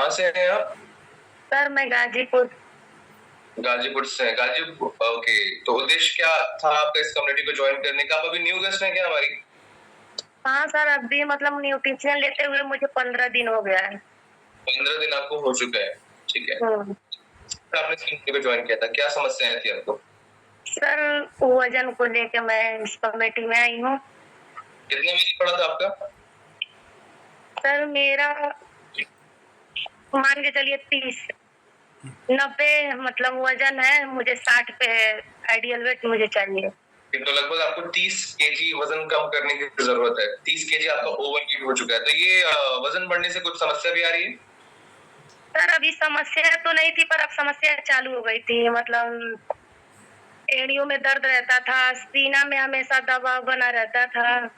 कहाँ से हैं आप? सर मैं गाजीपुर। गाजीपुर से हैं। गाजीपुर, ओके। तो उद्देश्य क्या था आपका इस कम्युनिटी को ज्वाइन करने का? आप अभी न्यू गेस्ट हैं क्या हमारी? हाँ सर, अभी मतलब न्यूट्रिशन लेते हुए मुझे 15 दिन हो गया है। 15 दिन आपको हो चुका है, ठीक है। हम्म। फिर आपने इस कम्युनिटी को ज्वाइन किया था, क्या समस्याएं थी आपको? सर वजन को लेके मैं इस कमेटी में आई हूँ। कितने में पड़ा था आपका? सर मेरा मान के चलिए 30-90 मतलब वजन है, मुझे 60 पे आइडियल वेट मुझे चाहिए। तो लगभग आपको 30 केजी वजन कम करने की जरूरत है। 30 केजी आपका ओवर वेट हो चुका है। तो ये वजन बढ़ने से कुछ समस्या भी आ रही है? सर अभी समस्या तो नहीं थी, पर अब समस्या चालू हो गई थी। मतलब एड़ियों में दर्द रहता था, सीना में हमेशा दबाव बना रहता था,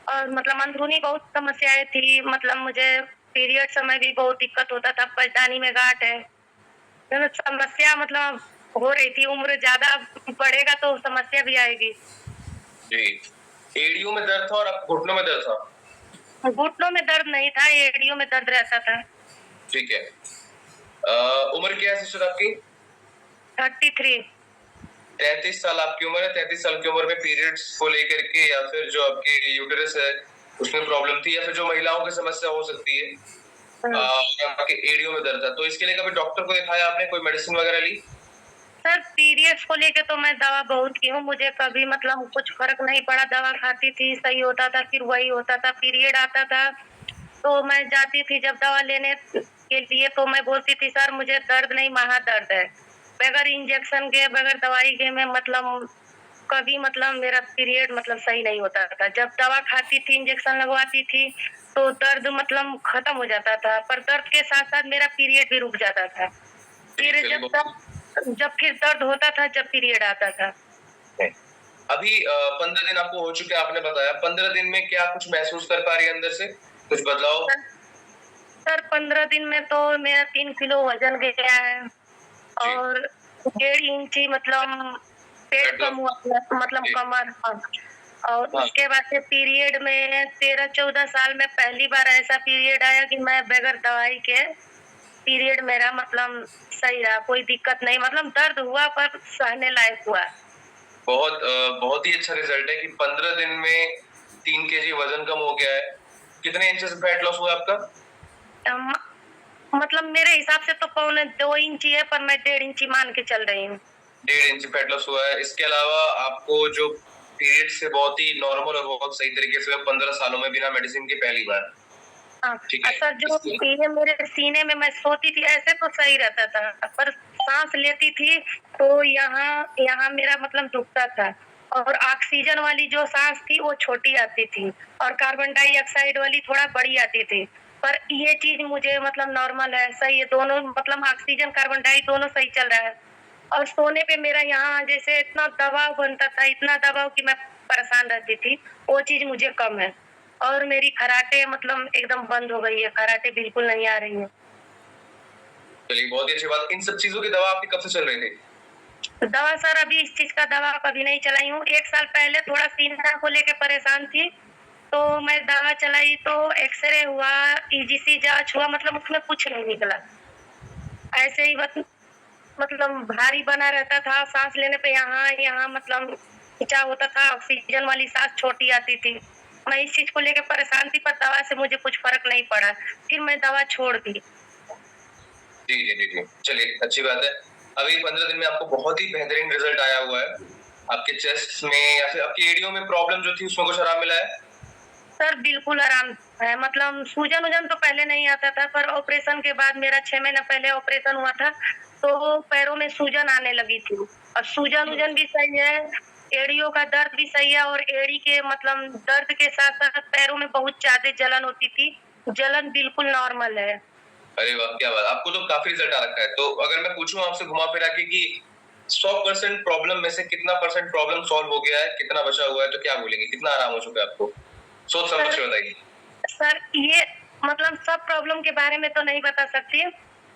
और मतलब अंदरूनी बहुत समस्याएं थी। मतलब मुझे पीरियड समय भी बहुत दिक्कत होता था, परेशानी में गांठ है। तो समस्या मतलब हो रही थी। उम्र ज्यादा बढ़ेगा तो समस्या भी आएगी। जी। एड़ियों में दर्द था और आप घुटनों में दर्द था? घुटनों में दर्द नहीं था, एड़ियों में दर्द रहता था। ठीक है। उम्र क्या है सिस्टर आपकी? 33। 33 साल आपकी उम्र है। 33 साल की उम्र में पीरियड्स को लेकर के या फिर जो आपकी यूटेरस है उसमें प्रॉब्लम थी, या फिर जो महिलाओं की समस्या हो सकती है, आपके एड़ियों में दर्द था, तो इसके लिए कभी डॉक्टर को दिखाया आपने? कोई मेडिसिन वगैरह ली? सर पीरियड्स को लेके तो मैं दवा बहुत की हूँ, मुझे कभी मतलब कुछ फर्क नहीं पड़ा। दवा खाती थी, सही होता था, फिर वही होता था। पीरियड आता था तो मैं जाती थी जब दवा लेने के लिए, तो मैं बोलती थी सर मुझे दर्द नहीं, महादर्द है। बगैर इंजेक्शन के, बगैर दवाई के मैं मतलब कभी मतलब मेरा पीरियड मतलब सही नहीं होता था। जब दवा खाती थी, इंजेक्शन लगवाती थी, तो दर्द मतलब खत्म हो जाता था, पर दर्द के साथ साथ मेरा पीरियड भी रुक जाता था। फिर जब फिर दर्द होता था जब पीरियड आता था। अभी 15 दिन आपको हो चुके हैं, आपने बताया। 15 दिन में क्या कुछ महसूस कर पा रही है अंदर से? कुछ बदलाव? सर 15 दिन में तो मेरा 3 किलो वजन गया है, जी। और 1.5 इंची मतलब पेट कम हुआ, मतलब कमर। और उसके बाद से पीरियड में 13-14 साल में पहली बार ऐसा पीरियड आया कि मैं बगैर दवाई के पीरियड मेरा मतलब सही रहा, कोई दिक्कत नहीं। मतलब दर्द हुआ पर सहने लायक हुआ। बहुत ही अच्छा रिजल्ट है कि 15 दिन में 3 केजी वजन कम हो गया है। कितने इंचेस फैट लॉस हुआ आपका? अम, मतलब मेरे हिसाब से तो 1.25 इंची है, पर मैं 1.5 इंची मान के चल रही हूँ। 1.5 इंच फैट लॉस हुआ है। इसके अलावा आपको जो पीरियड से बहुत ही नॉर्मल और बहुत सही तरीके से 15 सालों में बिना मेडिसिन के पहली बार। हाँ, ठीक है। सर जो ये मेरे सीने में मैं सोती थी ऐसे तो सही रहता था, पर सांस लेती थी तो यहाँ यहाँ मेरा मतलब दुखता था, और ऑक्सीजन वाली जो सांस थी वो छोटी आती थी, और कार्बन डाइऑक्साइड वाली थोड़ा बड़ी आती थी। पर ये चीज मुझे मतलब नॉर्मल है, सही है दोनों। मतलब ऑक्सीजन कार्बन डाई दोनों सही चल रहा है। और सोने पे मेरा यहाँ जैसे इतना दबाव बनता था, इतना दबाव कि मैं परेशान रहती थी, वो चीज मुझे कम है। और मेरी खराटे मतलब एकदम बंद हो गई है, खराटे बिल्कुल नहीं आ रही है। चलिए, बहुत ही अच्छी बात। इन सब चीजों की दवा आपकी कब से चल रही थी? दवा सर अभी इस चीज का दवा कभी नहीं चलाई हूँ। 1 साल पहले थोड़ा सीना को लेके परेशान थी, तो मैं दवा चलाई तो एक्सरे हुआ, ईजीसी जांच हुआ, मतलब उसमें कुछ नहीं निकला। ऐसे ही मतलब भारी बना रहता था, सांस लेने पे यहाँ यहाँ मतलब खिंचाव होता था, ऑक्सीजन वाली सांस छोटी आती थी। मैं इस चीज को लेकर परेशान थी, पर दवा से मुझे कुछ फर्क नहीं पड़ा, फिर मैं दवा छोड़ दी। जी जी जी जी, चलिए अच्छी बात है। अभी 15 दिन में आपको बहुत ही बेहतरीन रिजल्ट आया हुआ है। आपके चेस्ट में या फिर आपकी एड़ियों में प्रॉब्लम जो थी उसमें कुछ आराम मिला है? सर बिल्कुल आराम है। मतलब सूजन उजन तो पहले नहीं आता था, पर ऑपरेशन के बाद मेरा 6 महीना पहले ऑपरेशन हुआ था, तो पैरों में सूजन आने लगी थी, और सूजन उजन भी सही है, एड़ियों का दर्द भी सही है, और एड़ी के मतलब दर्द के साथ साथ पैरों में बहुत ज्यादा जलन होती थी, जलन बिल्कुल नॉर्मल है। अरे वाह, क्या बात! आपको तो काफी रिजल्ट आ रखा है। तो अगर मैं पूछूं आपसे घुमा फिरा के कि 100% प्रॉब्लम में से कितना परसेंट प्रॉब्लम सॉल्व हो गया है, कितना बचा हुआ है, तो क्या बोलेंगे? कितना आराम हो चुका है आपको? सोच समझ के बताइए। सर ये मतलब सब प्रॉब्लम के बारे में तो नहीं बता सकती।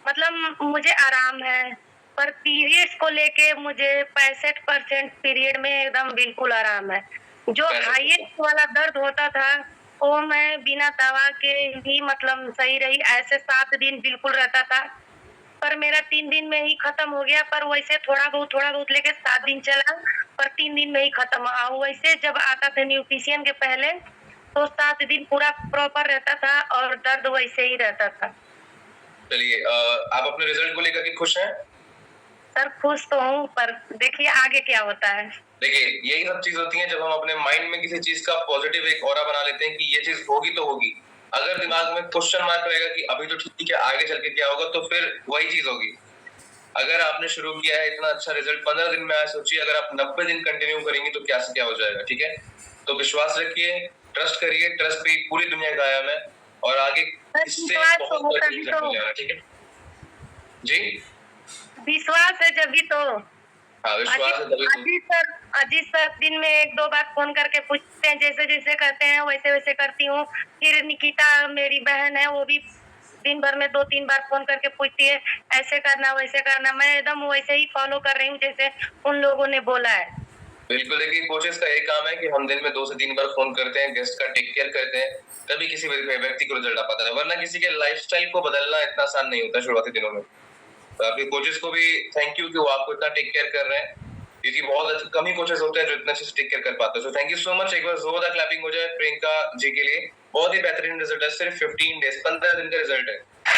मतलब मुझे आराम है, पर पीरियड्स को लेके मुझे 65% पीरियड में एकदम बिल्कुल आराम है। जो हाईएस्ट वाला दर्द होता था वो मैं बिना दवा के ही मतलब सही रही, ऐसे 7 दिन बिल्कुल रहता था, पर मेरा 3 दिन में ही खत्म हो गया। पर वैसे थोड़ा बहुत लेके 7 दिन चला, पर 3 दिन में ही खत्म। वैसे जब आता था न्यूट्रिशन के पहले, तो 7 दिन पूरा प्रॉपर रहता था और दर्द वैसे ही रहता था। चलिए आप अपने रिजल्ट को लेकर के खुश हैं? सर खुश तो हूँ, पर देखिए आगे क्या होता है। देखिए यही सब चीज होती है जब हम अपने माइंड में किसी चीज का पॉजिटिव एक ऑरा बना लेते हैं कि ये चीज होगी तो होगी। अगर दिमाग में क्वेश्चन मार्क रहेगा कि अभी तो ठीक है आगे चल के क्या होगा, तो फिर वही चीज होगी। अगर आपने शुरू किया है इतना अच्छा रिजल्ट 15 दिन में आया, सोचिए अगर आप 90 दिन कंटिन्यू करेंगे तो क्या से क्या हो जाएगा। ठीक है, तो विश्वास रखिए, ट्रस्ट करिए, ट्रस्ट पे पूरी दुनिया कायम है और आगे इससे बहुत बड़ा रिजल्ट मिल जाएगा। ठीक है जी, विश्वास है जब भी तो। हाँ विश्वास है तभी तो। अजीत सर दिन में 1-2 बार फोन करके पूछते हैं, जैसे जैसे करते हैं वैसे वैसे करती हूँ। फिर निकिता मेरी बहन है, वो भी दिन भर में 2-3 बार फोन करके पूछती है, ऐसे करना वैसे करना। मैं एकदम वैसे ही फॉलो कर रही हूँ जैसे उन लोगों ने बोला है। बिल्कुल, देखिए कोचेस का यही काम है कि हम दिन में 2 से 3 बार फोन करते हैं, गेस्ट का टेक केयर करते हैं, तभी किसी व्यक्ति को रिजल्ट आ पाता है, वरना किसी के लाइफस्टाइल को बदलना इतना आसान नहीं होता शुरुआती दिनों में। तो आपके कोचेस को भी थैंक यू कि वो आपको इतना टेक केयर कर रहे हैं, क्योंकि बहुत कम ही कोचेस होते हैं जो इतना अच्छे से टेक केयर कर पाते हैं। So thank you so much. एक बार जोरदार क्लैपिंग हो जाए प्रियंका जी के लिए। बहुत ही बेहतरीन रिजल्ट है, सिर्फ 15 डेज 15 दिन का रिजल्ट है।